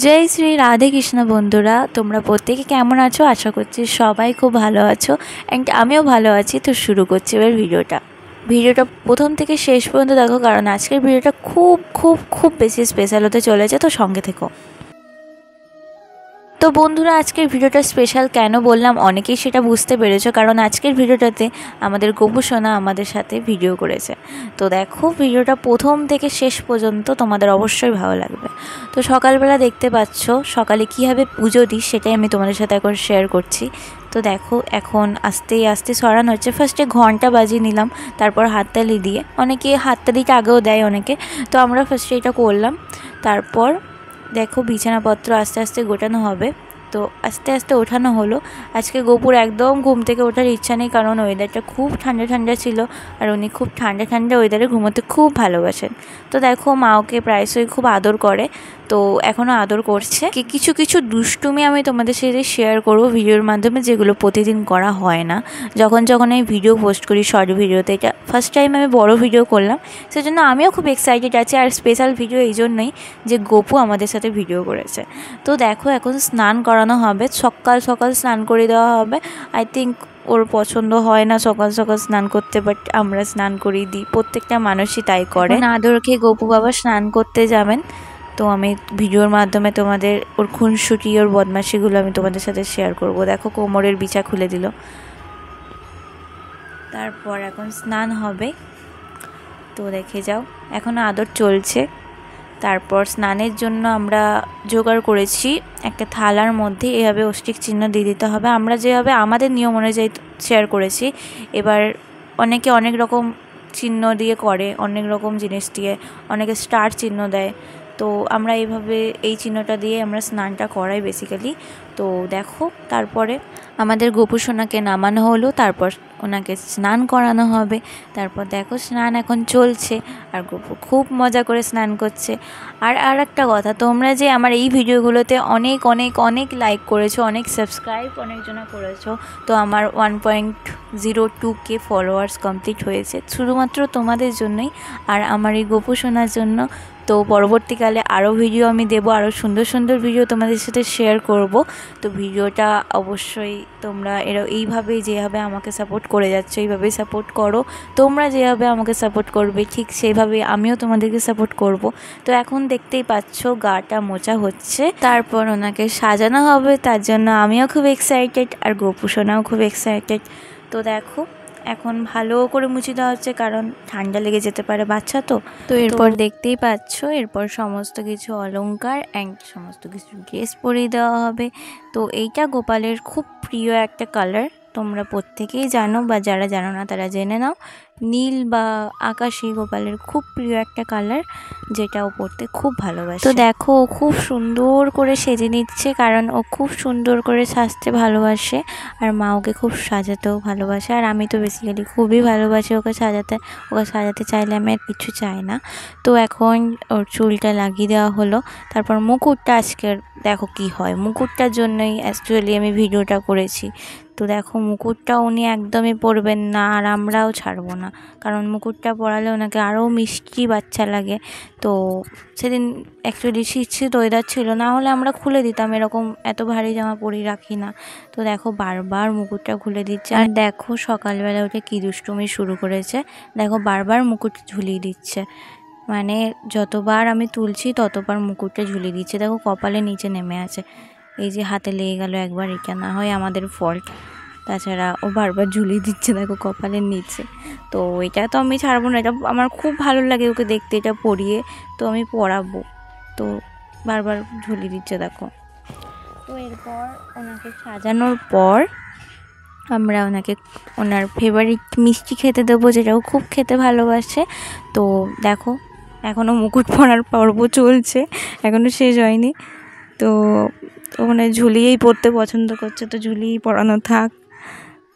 जय श्री राधे कृष्ण बंधुरा তোমরা প্রত্যেকে কেমন আছো আশা করছি সবাই খুব ভালো আছো এন্ড আমিও ভালো আছি। তো শুরু করছি এবার ভিডিওটা প্রথম থেকে শেষ পর্যন্ত দেখো, কারণ আজকের ভিডিওটা খুব খুব খুব বেশি স্পেশাল হতে চলেছে। তো সঙ্গে থেকো। তো বন্ধুরা, আজকের ভিডিওটা স্পেশাল কেন বললাম অনেকেই সেটা বুঝতে পেরেছো, কারণ আজকের ভিডিওটাতে আমাদের গপু সোনা আমাদের সাথে ভিডিও করেছে। তো দেখো ভিডিওটা প্রথম থেকে শেষ পর্যন্ত তোমাদের অবশ্যই ভালো লাগবে। তো সকালবেলা দেখতে পাচ্ছ সকালে কীভাবে পুজো দিই সেটাই আমি তোমাদের সাথে এখন শেয়ার করছি। তো দেখো এখন আস্তে আস্তে সরানো হচ্ছে। ফার্স্টে ঘন্টা বাজিয়ে নিলাম, তারপর হাততালি দিয়ে, অনেকে হাততালিটা আগেও দেয় অনেকে, তো আমরা ফার্স্টে এটা করলাম। তারপর দেখো বিছানাপত্র আস্তে আস্তে গোটানো হবে। তো আস্তে আস্তে ওঠানো হলো। আজকে গপুর একদম ঘুম থেকে ওঠার ইচ্ছা নেই, কারণ ওয়েদারটা খুব ঠান্ডা ঠান্ডা ছিল আর উনি খুব ঠান্ডা ঠান্ডা ওয়েদারে ঘুমোতে খুব ভালোবাসেন। তো দেখো মা ওকে প্রায়শই খুব আদর করে, তো এখনও আদর করছে। কিছু কিছু দুষ্টুমি আমি তোমাদের সাথে শেয়ার করবো ভিডিওর মাধ্যমে, যেগুলো প্রতিদিন করা হয় না। যখন আমি ভিডিও পোস্ট করি শর্ট ভিডিওতে, এটা ফার্স্ট টাইম আমি বড় ভিডিও করলাম, সেজন্য আমিও খুব এক্সাইটেড আছি। আর স্পেশাল ভিডিও এই জন্যই যে গপু আমাদের সাথে ভিডিও করেছে। তো দেখো এখন স্নান করানো হবে, সকাল সকাল স্নান করে দেওয়া হবে। আই থিঙ্ক ওর পছন্দ হয় না সকাল সকাল স্নান করতে, বাট আমরা স্নান করিয়ে দিই, প্রত্যেকটা মানুষই তাই করে। আদর খেয়ে গপু বাবা স্নান করতে যাবেন। তো আমি ভিডিওর মাধ্যমে তোমাদের ওর খুনসুটি ওর বদমাশিগুলো আমি তোমাদের সাথে শেয়ার করব। দেখো কোমরের বিছা খুলে দিল। তারপর এখন স্নান হবে, তো দেখে যাও এখনও আদর চলছে। তারপর স্নানের জন্য আমরা জোগাড় করেছি একটা থালার মধ্যে এভাবে অষ্টিক চিহ্ন দিয়ে দিতে হবে। আমরা যেভাবে আমাদের নিয়ম অনুযায়ী শেয়ার করেছি, এবার অনেকে অনেক রকম চিহ্ন দিয়ে করে, অনেক রকম জিনিস দিয়ে, অনেকে স্টার চিহ্ন দেয়। তো আমরা এইভাবে এই চিহ্নটা দিয়ে আমরা স্নানটা করাই বেসিক্যালি। তো দেখো তারপরে আমাদের গপু সোনাকে নামানো হলো, তারপর ওনাকে স্নান করানো হবে। তারপর দেখো স্নান এখন চলছে আর গপু খুব মজা করে স্নান করছে। আর একটা কথা, তোমরা যে আমার এই ভিডিওগুলোতে অনেক অনেক অনেক লাইক করেছো, অনেক সাবস্ক্রাইব অনেকজনা করেছো। তো আমার 1.02K ফলোয়ার্স কমপ্লিট হয়েছে শুধুমাত্র তোমাদের জন্যই আর আমার এই গপু সোনার জন্য। তো পরবর্তীকালে আরও ভিডিও আমি দেবো, আরও সুন্দর সুন্দর ভিডিও তোমাদের সাথে শেয়ার করব। তো ভিডিওটা অবশ্যই তোমরা এইভাবেই যেভাবে আমাকে সাপোর্ট করে যাচ্ছ এইভাবেই সাপোর্ট করো। তোমরা যেভাবে আমাকে সাপোর্ট করবে ঠিক সেইভাবে আমিও তোমাদেরকে সাপোর্ট করব। তো এখন দেখতেই পাচ্ছ গাটা মোছা হচ্ছে, তারপর ওনাকে সাজানো হবে, তার জন্য আমিও খুব এক্সাইটেড আর গপু সোনাও খুব এক্সাইটেড। তো দেখো এখন ভালো করে মুছে দেওয়া হচ্ছে, কারণ ঠান্ডা লেগে যেতে পারে বাচ্চা। তো এরপর দেখতেই পাচ্ছ এরপর সমস্ত কিছু অলংকার অ্যান্ড সমস্ত কিছু ড্রেস পরিয়ে দেওয়া হবে। তো এইটা গোপালের খুব প্রিয় একটা কালার, তোমরা প্রত্যেকেই জানো, বা যারা জানো না তারা জেনে নাও। নীল বা আকাশি গোপালের খুব প্রিয় একটা কালার, যেটা ও পরতে খুব ভালোবাসে। তো দেখো ও খুব সুন্দর করে সেজে নিচ্ছে, কারণ ও খুব সুন্দর করে সাজতে ভালোবাসে আর মা ওকে খুব সাজাতেও ভালোবাসে। আর আমি তো বেসিক্যালি খুবই ভালোবাসি ওকে সাজাতে চাইলে আমি আর কিছু চাই না। তো এখন ওর চুলটা লাগিয়ে দেওয়া হলো। তারপর মুকুটটা আজকের দেখো কি হয়, মুকুটটার জন্যই অ্যাকচুয়ালি আমি ভিডিওটা করেছি। তো দেখো মুকুটটা উনি একদমই পরবেন না আর আমরাও ছাড়বো না, কারণ মুকুটটা পরালে ওনাকে আরও মিষ্টি বাচ্চা লাগে। তো সেদিন অ্যাকচুয়ালি শীত ওয়েদার ছিল, না হলে আমরা খুলে দিতাম, এরকম এত ভারী জামা পরি রাখি না। তো দেখো বারবার মুকুটটা খুলে দিচ্ছে। আর দেখো সকালবেলা উঠে কী দুষ্টুমি শুরু করেছে, দেখো বারবার মুকুট ঝুলিয়ে দিচ্ছে, মানে যতবার আমি তুলছি ততবার মুকুটটা ঝুলিয়ে দিচ্ছে। দেখো কপালে নিচে নেমে আছে, এই যে হাতে লেগে গেল একবার, এটা না হয় আমাদের ফল্ট, তাছাড়া ও বারবার ঝুলিয়ে দিচ্ছে দেখো কপালের নিচে। তো এটা তো আমি ছাড়বো না, এটা আমার খুব ভালো লাগে ওকে দেখতে, এটা পরিয়ে তো আমি পরাবো। তো বারবার ঝুলিয়ে দিচ্ছে দেখো। তো এরপর ওনাকে সাজানোর পর আমরা ওনাকে ওনার ফেভারিট মিষ্টি খেতে দেবো, যেটাও খুব খেতে ভালোবাসে। তো দেখো এখনও মুকুট পরার পর্ব চলছে, এখনও শেষ হয়নি। তো ওখানে ঝুলিয়েই পড়তে পছন্দ করছে, তো ঝুলিয়েই পরানো থাক।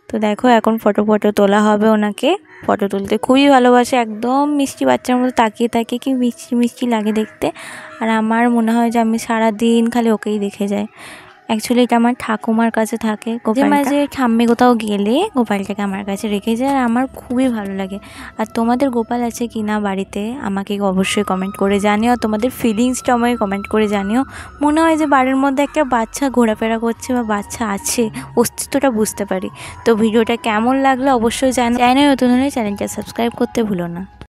তো দেখো এখন ফটো তোলা হবে, ওনাকে ফটো তুলতে খুবই ভালোবাসে, একদম মিষ্টি বাচ্চার মতো তাকিয়ে তাকিয়ে কি মিষ্টি মিষ্টি লাগে দেখতে। আর আমার মনে হয় যে আমি সারাদিন খালি ওকেই দেখে যাই, অ্যাকচুয়ালি এটা আমার ঠাকুমার কাছে থাকে। মাঝে মাঝে ঠাম্মি কোথাও গেলে গোপালটাকে আমার কাছে রেখে যায়, আর আমার খুবই ভালো লাগে। আর তোমাদের গোপাল আছে কি না বাড়িতে আমাকে অবশ্যই কমেন্ট করে জানিও, তোমাদের ফিলিংসটা আমাকে কমেন্ট করে জানিও। মনে হয় যে বাড়ির মধ্যে একটা বাচ্চা ঘোরাফেরা করছে বা বাচ্চা আছে, অস্তিত্বটা বুঝতে পারি। তো ভিডিওটা কেমন লাগলো অবশ্যই জানাও। নতুন হলে চ্যানেলটা সাবস্ক্রাইব করতে ভুলো না।